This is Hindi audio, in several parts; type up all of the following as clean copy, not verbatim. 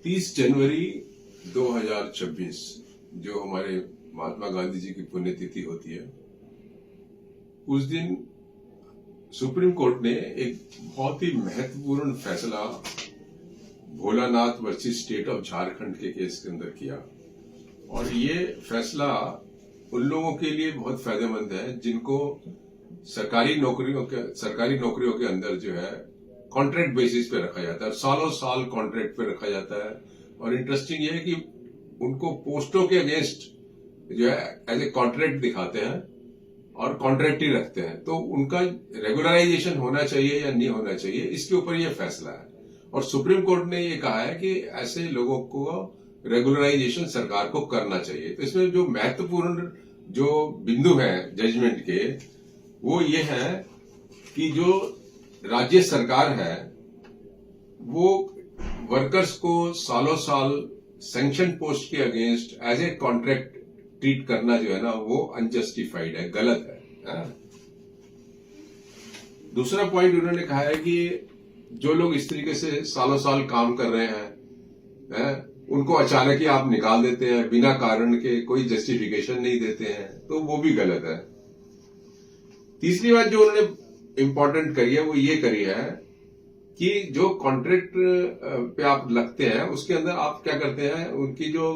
30 जनवरी 2026 जो हमारे महात्मा गांधी जी की पुण्यतिथि होती है, उस दिन सुप्रीम कोर्ट ने एक बहुत ही महत्वपूर्ण फैसला Bholanath versus state of Jharkhand के केस के अंदर किया। और ये फैसला उन लोगों के लिए बहुत फायदेमंद है जिनको सरकारी नौकरियों के अंदर जो है कॉन्ट्रैक्ट बेसिस पे रखा जाता है, सालों साल कॉन्ट्रैक्ट पे रखा जाता है। और इंटरेस्टिंग ये है कि उनको पोस्टों के अगेंस्ट जो है एज ए कॉन्ट्रैक्ट दिखाते हैं और कॉन्ट्रैक्ट ही रखते हैं, तो उनका रेगुलराइजेशन होना चाहिए या नहीं होना चाहिए, इसके ऊपर यह फैसला है। और सुप्रीम कोर्ट ने ये कहा है कि ऐसे लोगों को रेगुलराइजेशन सरकार को करना चाहिए। तो इसमें जो महत्वपूर्ण जो बिंदु है जजमेंट के, वो ये है कि जो राज्य सरकार है वो वर्कर्स को सालों साल सैंक्शन पोस्ट के against as a contract treat करना जो है ना, वो अनजस्टिफाइड है, गलत है। दूसरा पॉइंट उन्होंने कहा है कि जो लोग इस तरीके से सालों साल काम कर रहे हैं, उनको अचानक ही आप निकाल देते हैं, बिना कारण के कोई जस्टिफिकेशन नहीं देते हैं, तो वो भी गलत है। तीसरी बात जो उन्होंने इंपॉर्टेंट करी है वो ये करी है कि जो कॉन्ट्रैक्ट पे आप लगते हैं उसके अंदर आप क्या करते हैं, उनकी जो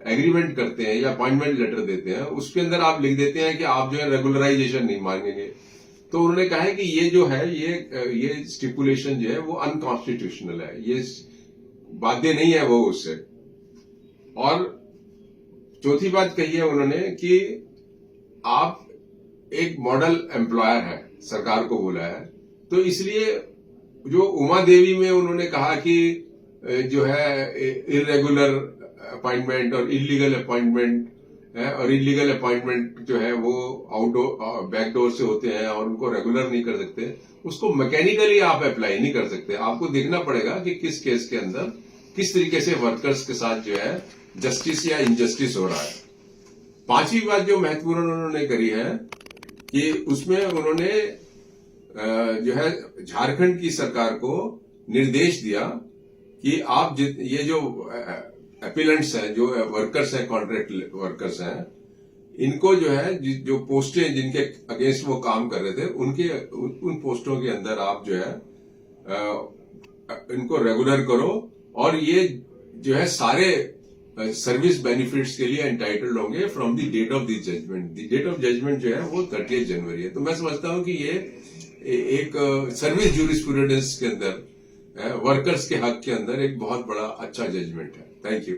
एग्रीमेंट करते हैं या अपॉइंटमेंट लेटर देते हैं उसके अंदर आप लिख देते हैं कि आप जो है रेगुलराइजेशन नहीं मांगेंगे। तो उन्होंने कहा है कि ये जो है ये स्टिपुलेशन जो है वो अनकॉन्स्टिट्यूशनल है, ये बाध्य नहीं है वो उससे। और चौथी बात कही है उन्होंने कि आप एक मॉडल एम्प्लॉयर है, सरकार को बोला है, तो इसलिए जो उमा देवी में उन्होंने कहा कि जो है इरेगुलर अपॉइंटमेंट और इलीगल अपॉइंटमेंट है, और इलीगल अपॉइंटमेंट जो है वो आउटडोर बैकडोर से होते हैं और उनको रेगुलर नहीं कर सकते, उसको मैकेनिकली आप अप्लाई नहीं कर सकते। आपको देखना पड़ेगा कि किस केस के अंदर किस तरीके से वर्कर्स के साथ जो है जस्टिस या इनजस्टिस हो रहा है। पांचवी बात जो महत्वपूर्ण उन्होंने करी है कि उसमें उन्होंने जो है झारखंड की सरकार को निर्देश दिया कि आप ये जो अपीलेंट्स हैं, जो वर्कर्स हैं, कॉन्ट्रैक्ट वर्कर्स हैं, इनको जो है जो पोस्टें जिनके अगेंस्ट वो काम कर रहे थे उन पोस्टों के अंदर आप जो है इनको रेगुलर करो, और ये जो है सारे सर्विस बेनिफिट्स के लिए एंटाइटल्ड होंगे from the date of the judgement. The date of judgement जो है वो 30 जनवरी है। तो मैं समझता हूं कि ये एक सर्विस ज्यूरिस्प्रूडेंस के अंदर वर्कर्स के हक के अंदर एक बहुत बड़ा अच्छा जजमेंट है। Thank you.